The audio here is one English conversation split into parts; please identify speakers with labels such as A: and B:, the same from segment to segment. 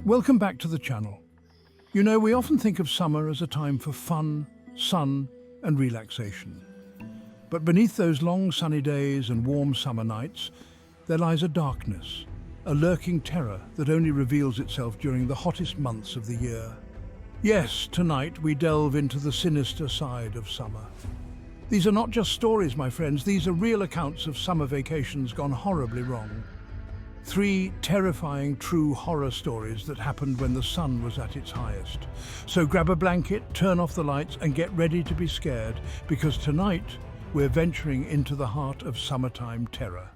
A: Welcome back to the channel. You know, we often think of summer as a time for fun, sun, and relaxation. But beneath those long sunny days and warm summer nights, there lies a darkness, a lurking terror that only reveals itself during the hottest months of the year. Yes, tonight we delve into the sinister side of summer. These are not just stories, my friends, these are real accounts of summer vacations gone horribly wrong. 3 terrifying true horror stories that happened when the sun was at its highest. So grab a blanket, turn off the lights and get ready to be scared, because tonight we're venturing into the heart of summertime terror.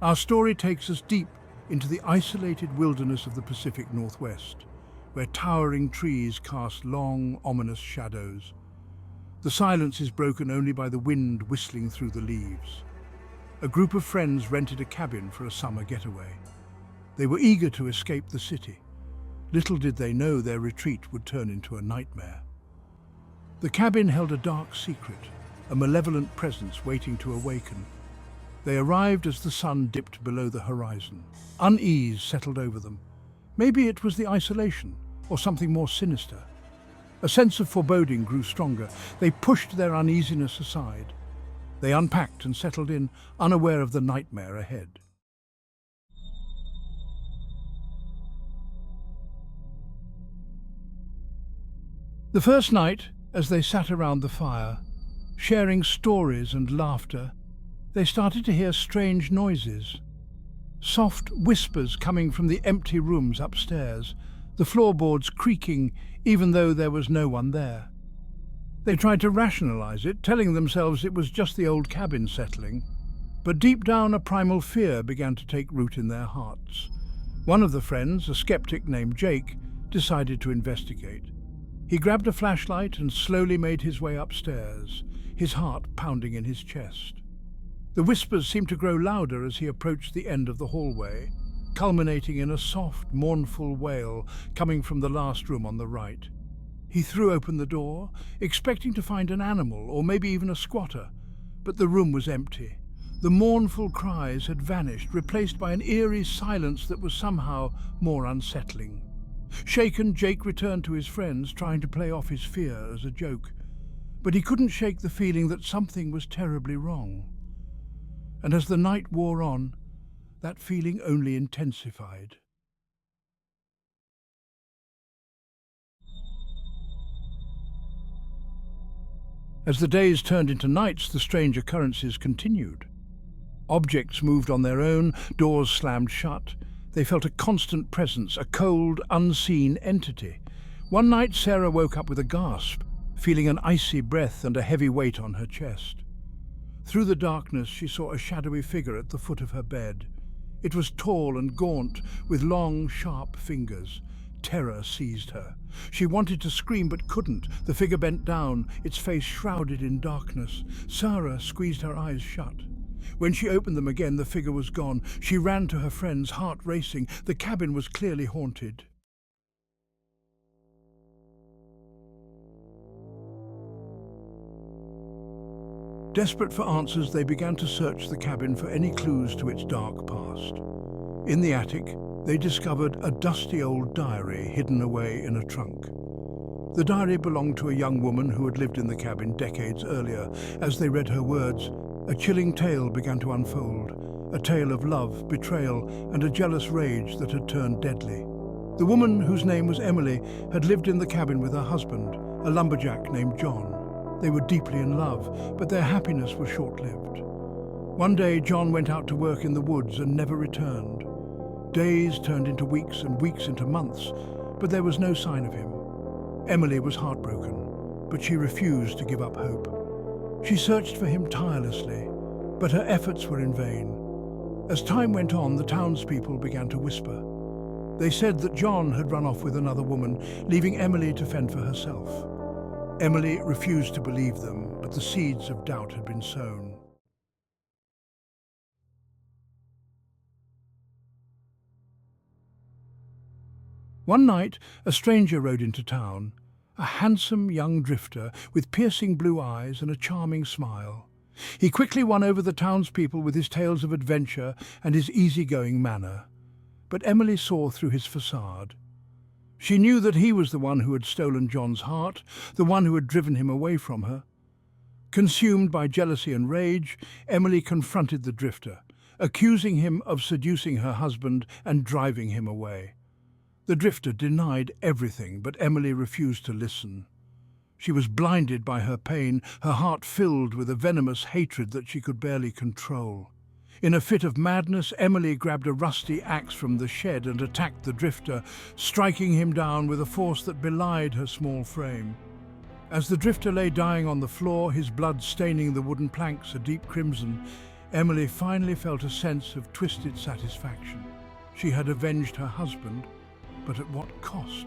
A: Our story takes us deep into the isolated wilderness of the Pacific Northwest, where towering trees cast long, ominous shadows. The silence is broken only by the wind whistling through the leaves. A group of friends rented a cabin for a summer getaway. They were eager to escape the city. Little did they know their retreat would turn into a nightmare. The cabin held a dark secret, a malevolent presence waiting to awaken. They arrived as the sun dipped below the horizon. Unease settled over them. Maybe it was the isolation, or something more sinister. A sense of foreboding grew stronger. They pushed their uneasiness aside. They unpacked and settled in, unaware of the nightmare ahead. The first night, as they sat around the fire, sharing stories and laughter, they started to hear strange noises. Soft whispers coming from the empty rooms upstairs, the floorboards creaking even though there was no one there. They tried to rationalize it, telling themselves it was just the old cabin settling, but deep down a primal fear began to take root in their hearts. One of the friends, a skeptic named Jake, decided to investigate. He grabbed a flashlight and slowly made his way upstairs, his heart pounding in his chest. The whispers seemed to grow louder as he approached the end of the hallway, culminating in a soft, mournful wail coming from the last room on the right. He threw open the door, expecting to find an animal or maybe even a squatter, but the room was empty. The mournful cries had vanished, replaced by an eerie silence that was somehow more unsettling. Shaken, Jake returned to his friends, trying to play off his fear as a joke. But he couldn't shake the feeling that something was terribly wrong. And as the night wore on, that feeling only intensified. As the days turned into nights, the strange occurrences continued. Objects moved on their own, doors slammed shut. They felt a constant presence, a cold, unseen entity. One night, Sarah woke up with a gasp, feeling an icy breath and a heavy weight on her chest. Through the darkness, she saw a shadowy figure at the foot of her bed. It was tall and gaunt, with long, sharp fingers. Terror seized her. She wanted to scream but couldn't. The figure bent down, its face shrouded in darkness. Sarah squeezed her eyes shut. When she opened them again, the figure was gone. She ran to her friends, heart racing. The cabin was clearly haunted. Desperate for answers, they began to search the cabin for any clues to its dark past. In the attic, they discovered a dusty old diary hidden away in a trunk. The diary belonged to a young woman who had lived in the cabin decades earlier. As they read her words, a chilling tale began to unfold, a tale of love, betrayal, and a jealous rage that had turned deadly. The woman, whose name was Emily, had lived in the cabin with her husband, a lumberjack named John. They were deeply in love, but their happiness was short-lived. One day, John went out to work in the woods and never returned. Days turned into weeks and weeks into months, but there was no sign of him. Emily was heartbroken, but she refused to give up hope. She searched for him tirelessly, but her efforts were in vain. As time went on, the townspeople began to whisper. They said that John had run off with another woman, leaving Emily to fend for herself. Emily refused to believe them, but the seeds of doubt had been sown. One night, a stranger rode into town, a handsome young drifter with piercing blue eyes and a charming smile. He quickly won over the townspeople with his tales of adventure and his easygoing manner. But Emily saw through his facade. She knew that he was the one who had stolen John's heart, the one who had driven him away from her. Consumed by jealousy and rage, Emily confronted the drifter, accusing him of seducing her husband and driving him away. The drifter denied everything, but Emily refused to listen. She was blinded by her pain, her heart filled with a venomous hatred that she could barely control. In a fit of madness, Emily grabbed a rusty axe from the shed and attacked the drifter, striking him down with a force that belied her small frame. As the drifter lay dying on the floor, his blood staining the wooden planks a deep crimson, Emily finally felt a sense of twisted satisfaction. She had avenged her husband, but at what cost?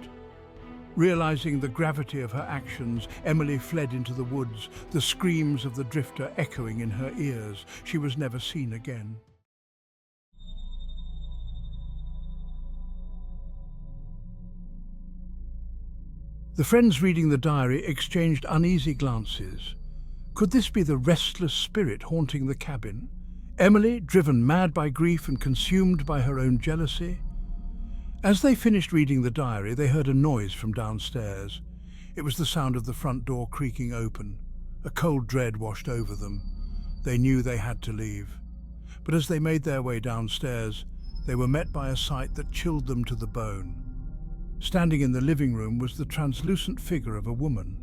A: Realizing the gravity of her actions, Emily fled into the woods, the screams of the drifter echoing in her ears. She was never seen again. The friends reading the diary exchanged uneasy glances. Could this be the restless spirit haunting the cabin? Emily, driven mad by grief and consumed by her own jealousy? As they finished reading the diary, they heard a noise from downstairs. It was the sound of the front door creaking open. A cold dread washed over them. They knew they had to leave. But as they made their way downstairs, they were met by a sight that chilled them to the bone. Standing in the living room was the translucent figure of a woman.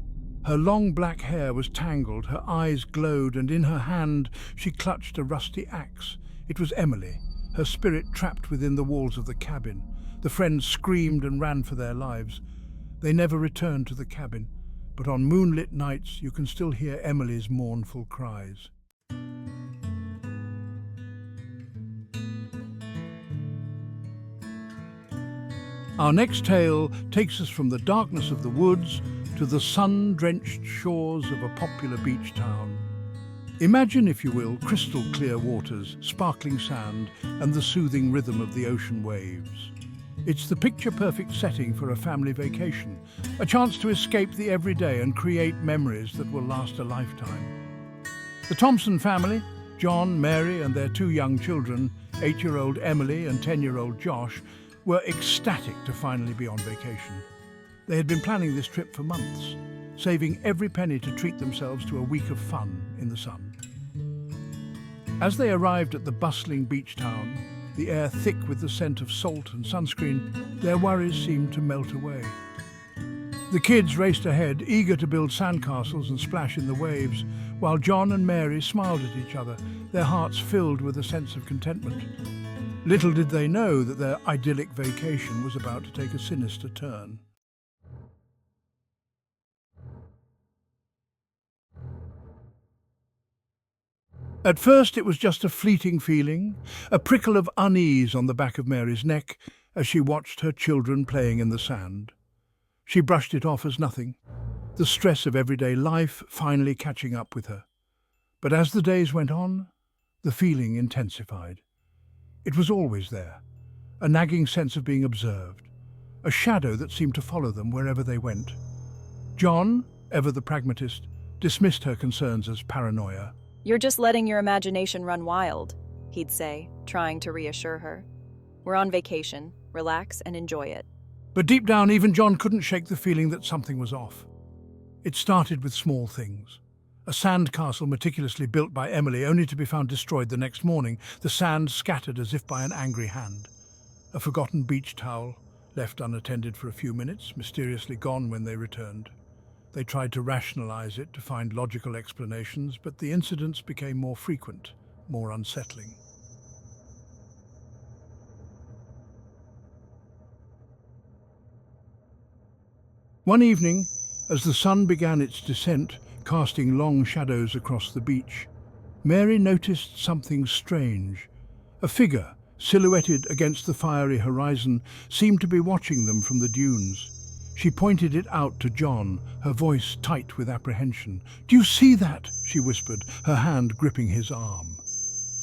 A: Her long black hair was tangled, her eyes glowed, and in her hand she clutched a rusty axe. It was Emily, her spirit trapped within the walls of the cabin. The friends screamed and ran for their lives. They never returned to the cabin, but on moonlit nights you can still hear Emily's mournful cries. Our next tale takes us from the darkness of the woods to the sun-drenched shores of a popular beach town. Imagine, if you will, crystal clear waters, sparkling sand, and the soothing rhythm of the ocean waves. It's the picture-perfect setting for a family vacation, a chance to escape the everyday and create memories that will last a lifetime. The Thompson family, John, Mary, and their two young children, 8-year-old Emily and 10-year-old Josh, were ecstatic to finally be on vacation. They had been planning this trip for months, saving every penny to treat themselves to a week of fun in the sun. As they arrived at the bustling beach town, the air thick with the scent of salt and sunscreen, their worries seemed to melt away. The kids raced ahead, eager to build sandcastles and splash in the waves, while John and Mary smiled at each other, their hearts filled with a sense of contentment. Little did they know that their idyllic vacation was about to take a sinister turn. At first it was just a fleeting feeling, a prickle of unease on the back of Mary's neck as she watched her children playing in the sand. She brushed it off as nothing, the stress of everyday life finally catching up with her. But as the days went on, the feeling intensified. It was always there, a nagging sense of being observed, a shadow that seemed to follow them wherever they went. John, ever the pragmatist, dismissed her concerns as paranoia.
B: "You're just letting your imagination run wild," he'd say, trying to reassure her. "We're on vacation. Relax and enjoy it."
A: But deep down, even John couldn't shake the feeling that something was off. It started with small things. A sandcastle meticulously built by Emily, only to be found destroyed the next morning, the sand scattered as if by an angry hand. A forgotten beach towel, left unattended for a few minutes, mysteriously gone when they returned. They tried to rationalize it, to find logical explanations, but the incidents became more frequent, more unsettling. One evening, as the sun began its descent, casting long shadows across the beach, Mary noticed something strange. A figure, silhouetted against the fiery horizon, seemed to be watching them from the dunes. She pointed it out to John, her voice tight with apprehension. "Do you see that?" she whispered, her hand gripping his arm.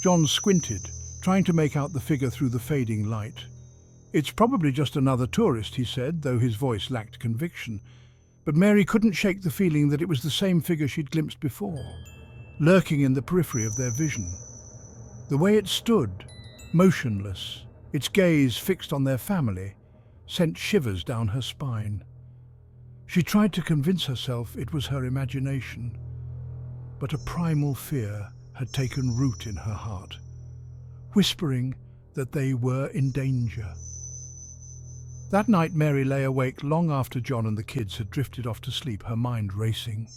A: John squinted, trying to make out the figure through the fading light. "It's probably just another tourist," he said, though his voice lacked conviction. But Mary couldn't shake the feeling that it was the same figure she'd glimpsed before. lurking in the periphery of their vision. The way it stood, motionless, its gaze fixed on their family, sent shivers down her spine. She tried to convince herself it was her imagination, but a primal fear had taken root in her heart, whispering that they were in danger. That night Mary lay awake long after John and the kids had drifted off to sleep, her mind racing.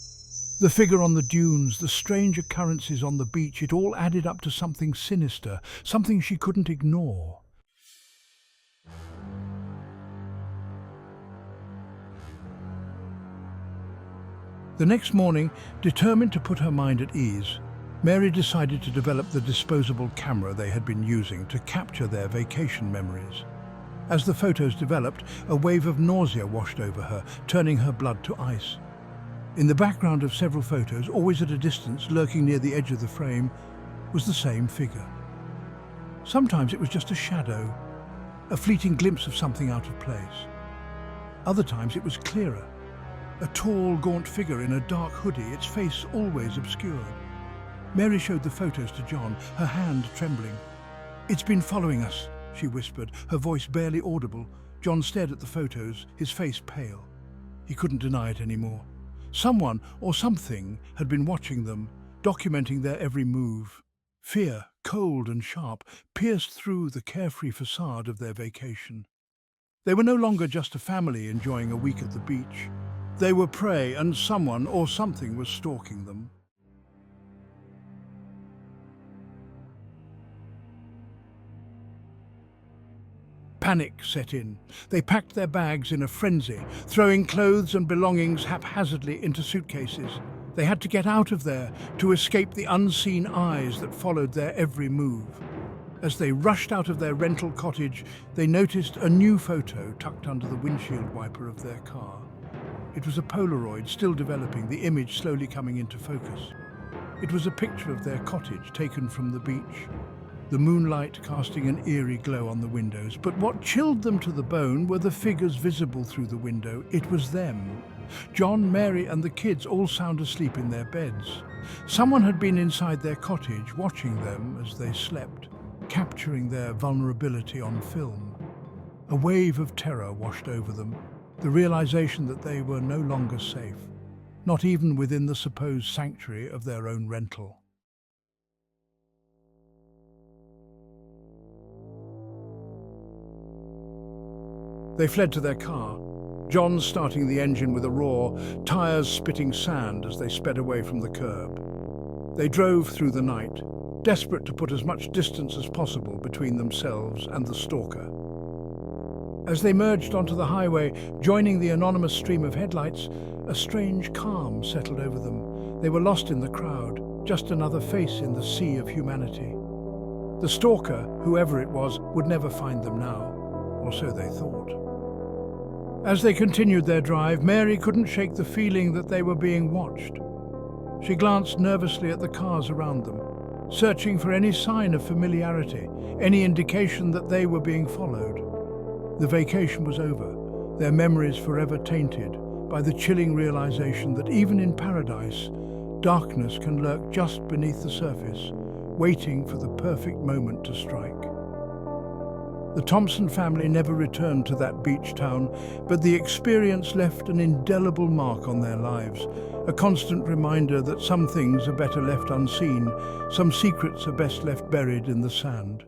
A: The figure on the dunes, the strange occurrences on the beach, it all added up to something sinister, something she couldn't ignore. The next morning, determined to put her mind at ease, Mary decided to develop the disposable camera they had been using to capture their vacation memories. As the photos developed, a wave of nausea washed over her, turning her blood to ice. In the background of several photos, always at a distance, lurking near the edge of the frame, was the same figure. Sometimes it was just a shadow, a fleeting glimpse of something out of place. Other times it was clearer, a tall, gaunt figure in a dark hoodie, its face always obscured. Mary showed the photos to John, her hand trembling. "It's been following us," she whispered, her voice barely audible. John stared at the photos, his face pale. He couldn't deny it anymore. Someone or something had been watching them, documenting their every move. Fear, cold and sharp, pierced through the carefree facade of their vacation. They were no longer just a family enjoying a week at the beach. They were prey, and someone or something was stalking them. Panic set in. They packed their bags in a frenzy, throwing clothes and belongings haphazardly into suitcases. They had to get out of there to escape the unseen eyes that followed their every move. As they rushed out of their rental cottage, they noticed a new photo tucked under the windshield wiper of their car. It was a Polaroid, still developing, the image slowly coming into focus. It was a picture of their cottage taken from the beach, the moonlight casting an eerie glow on the windows. But what chilled them to the bone were the figures visible through the window. It was them. John, Mary and the kids, all sound asleep in their beds. Someone had been inside their cottage, watching them as they slept, capturing their vulnerability on film. A wave of terror washed over them, the realization that they were no longer safe, not even within the supposed sanctuary of their own rental. They fled to their car, John starting the engine with a roar, tires spitting sand as they sped away from the curb. They drove through the night, desperate to put as much distance as possible between themselves and the stalker. As they merged onto the highway, joining the anonymous stream of headlights, a strange calm settled over them. They were lost in the crowd, just another face in the sea of humanity. The stalker, whoever it was, would never find them now, or so they thought. As they continued their drive, Mary couldn't shake the feeling that they were being watched. She glanced nervously at the cars around them, searching for any sign of familiarity, any indication that they were being followed. The vacation was over, their memories forever tainted by the chilling realization that even in paradise, darkness can lurk just beneath the surface, waiting for the perfect moment to strike. The Thompson family never returned to that beach town, but the experience left an indelible mark on their lives, a constant reminder that some things are better left unseen, some secrets are best left buried in the sand.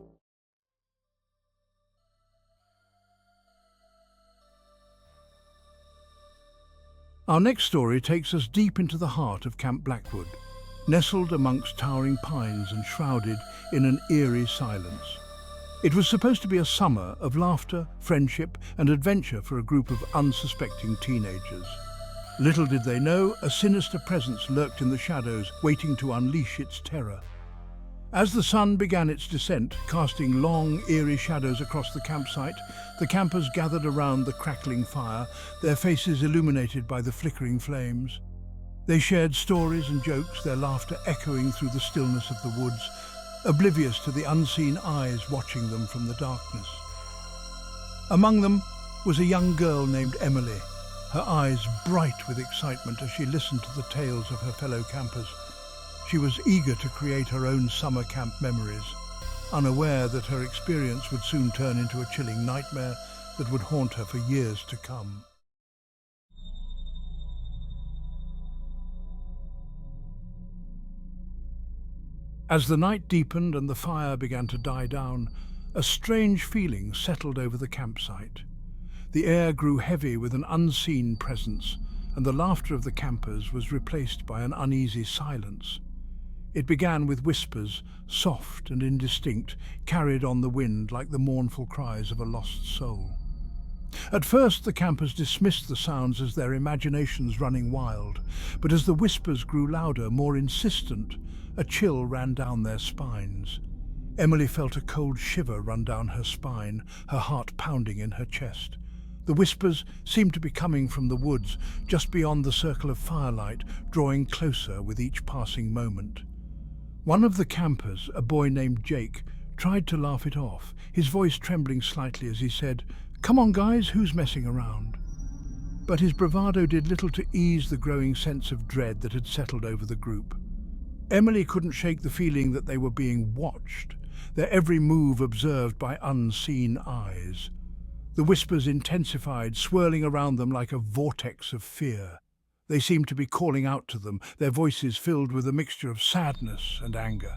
A: Our next story takes us deep into the heart of Camp Blackwood, nestled amongst towering pines and shrouded in an eerie silence. It was supposed to be a summer of laughter, friendship and adventure for a group of unsuspecting teenagers. Little did they know, a sinister presence lurked in the shadows, waiting to unleash its terror. As the sun began its descent, casting long, eerie shadows across the campsite, the campers gathered around the crackling fire, their faces illuminated by the flickering flames. They shared stories and jokes, their laughter echoing through the stillness of the woods, oblivious to the unseen eyes watching them from the darkness. Among them was a young girl named Emily, her eyes bright with excitement as she listened to the tales of her fellow campers. She was eager to create her own summer camp memories, unaware that her experience would soon turn into a chilling nightmare that would haunt her for years to come. As the night deepened and the fire began to die down, a strange feeling settled over the campsite. The air grew heavy with an unseen presence, and the laughter of the campers was replaced by an uneasy silence. It began with whispers, soft and indistinct, carried on the wind like the mournful cries of a lost soul. At first the campers dismissed the sounds as their imaginations running wild, but as the whispers grew louder, more insistent, a chill ran down their spines. Emily felt a cold shiver run down her spine, her heart pounding in her chest. The whispers seemed to be coming from the woods, just beyond the circle of firelight, drawing closer with each passing moment. One of the campers, a boy named Jake, tried to laugh it off, his voice trembling slightly as he said, "Come on guys, who's messing around?" But his bravado did little to ease the growing sense of dread that had settled over the group. Emily couldn't shake the feeling that they were being watched, their every move observed by unseen eyes. The whispers intensified, swirling around them like a vortex of fear. They seemed to be calling out to them, their voices filled with a mixture of sadness and anger.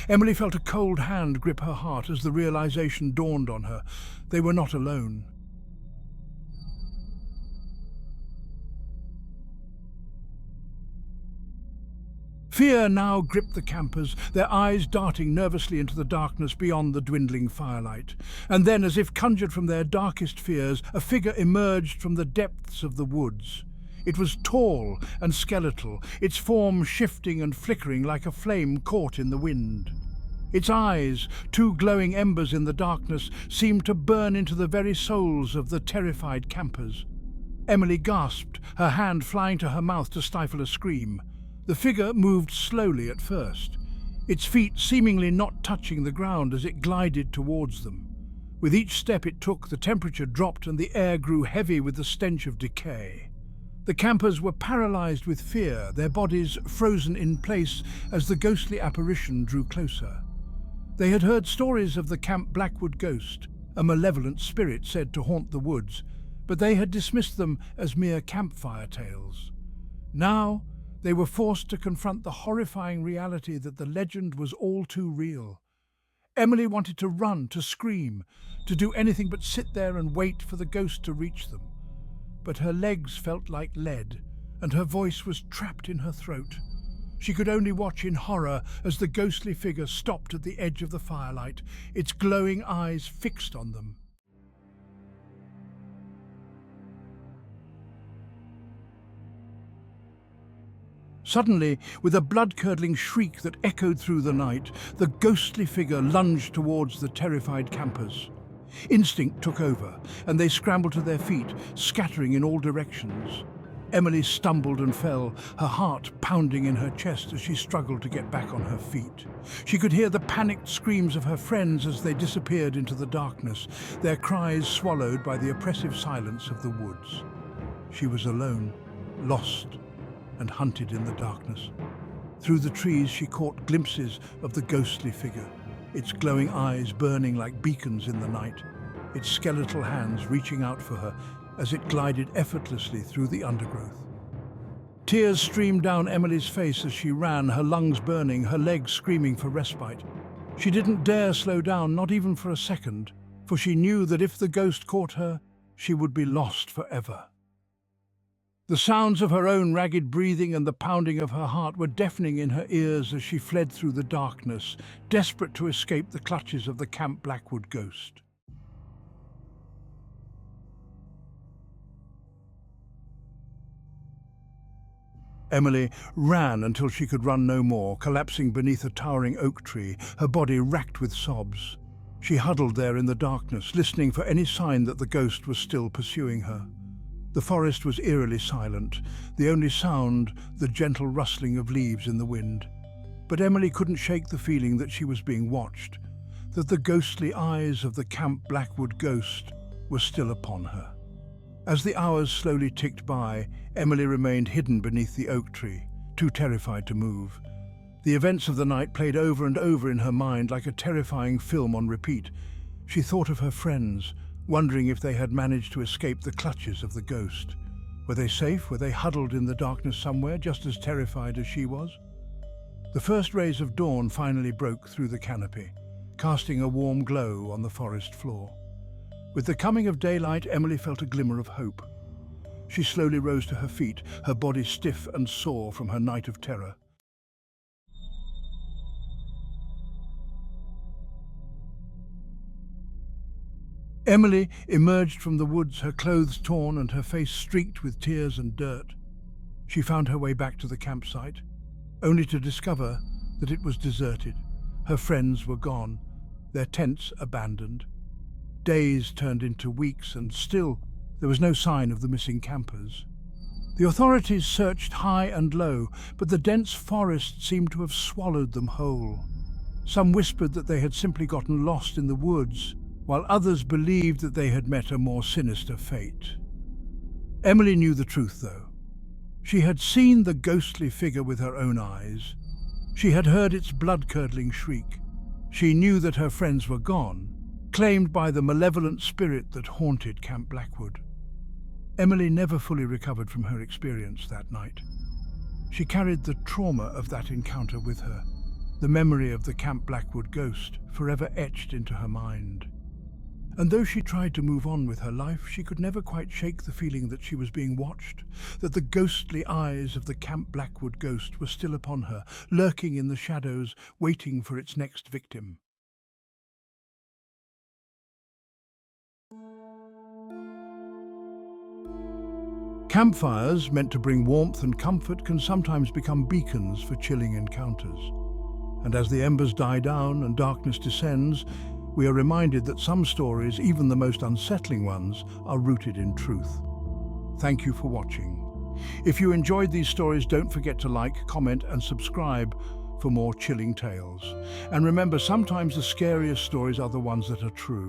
A: Emily felt a cold hand grip her heart as the realization dawned on her. They were not alone. Fear now gripped the campers, their eyes darting nervously into the darkness beyond the dwindling firelight. And then, as if conjured from their darkest fears, a figure emerged from the depths of the woods. It was tall and skeletal, its form shifting and flickering like a flame caught in the wind. Its eyes, two glowing embers in the darkness, seemed to burn into the very souls of the terrified campers. Emily gasped, her hand flying to her mouth to stifle a scream. The figure moved slowly at first, its feet seemingly not touching the ground as it glided towards them. With each step it took, the temperature dropped and the air grew heavy with the stench of decay. The campers were paralyzed with fear, their bodies frozen in place as the ghostly apparition drew closer. They had heard stories of the Camp Blackwood ghost, a malevolent spirit said to haunt the woods, but they had dismissed them as mere campfire tales. Now, they were forced to confront the horrifying reality that the legend was all too real. Emily wanted to run, to scream, to do anything but sit there and wait for the ghost to reach them. But her legs felt like lead, and her voice was trapped in her throat. She could only watch in horror as the ghostly figure stopped at the edge of the firelight, its glowing eyes fixed on them. Suddenly, with a blood-curdling shriek that echoed through the night, the ghostly figure lunged towards the terrified campers. Instinct took over, and they scrambled to their feet, scattering in all directions. Emily stumbled and fell, her heart pounding in her chest as she struggled to get back on her feet. She could hear the panicked screams of her friends as they disappeared into the darkness, their cries swallowed by the oppressive silence of the woods. She was alone, lost, and hunted in the darkness. Through the trees she caught glimpses of the ghostly figure, its glowing eyes burning like beacons in the night, its skeletal hands reaching out for her as it glided effortlessly through the undergrowth. Tears streamed down Emily's face as she ran, her lungs burning, her legs screaming for respite. She didn't dare slow down, not even for a second, for she knew that if the ghost caught her, she would be lost forever. The sounds of her own ragged breathing and the pounding of her heart were deafening in her ears as she fled through the darkness, desperate to escape the clutches of the Camp Blackwood ghost. Emily ran until she could run no more, collapsing beneath a towering oak tree, her body racked with sobs. She huddled there in the darkness, listening for any sign that the ghost was still pursuing her. The forest was eerily silent, the only sound the gentle rustling of leaves in the wind. But Emily couldn't shake the feeling that she was being watched, that the ghostly eyes of the Camp Blackwood ghost were still upon her. As the hours slowly ticked by, Emily remained hidden beneath the oak tree, too terrified to move. The events of the night played over and over in her mind like a terrifying film on repeat. She thought of her friends, wondering if they had managed to escape the clutches of the ghost. Were they safe? Were they huddled in the darkness somewhere, just as terrified as she was? The first rays of dawn finally broke through the canopy, casting a warm glow on the forest floor. With the coming of daylight, Emily felt a glimmer of hope. She slowly rose to her feet, her body stiff and sore from her night of terror. Emily emerged from the woods, her clothes torn and her face streaked with tears and dirt. She found her way back to the campsite, only to discover that it was deserted. Her friends were gone, their tents abandoned. Days turned into weeks, and still there was no sign of the missing campers. The authorities searched high and low, but the dense forest seemed to have swallowed them whole. Some whispered that they had simply gotten lost in the woods, while others believed that they had met a more sinister fate. Emily knew the truth, though. She had seen the ghostly figure with her own eyes. She had heard its blood-curdling shriek. She knew that her friends were gone, claimed by the malevolent spirit that haunted Camp Blackwood. Emily never fully recovered from her experience that night. She carried the trauma of that encounter with her, the memory of the Camp Blackwood ghost forever etched into her mind. And though she tried to move on with her life, she could never quite shake the feeling that she was being watched, that the ghostly eyes of the Camp Blackwood ghost were still upon her, lurking in the shadows, waiting for its next victim. Campfires, meant to bring warmth and comfort, can sometimes become beacons for chilling encounters. And as the embers die down and darkness descends, we are reminded that some stories, even the most unsettling ones, are rooted in truth. Thank you for watching. If you enjoyed these stories, don't forget to like, comment, and subscribe for more chilling tales. And remember, sometimes the scariest stories are the ones that are true.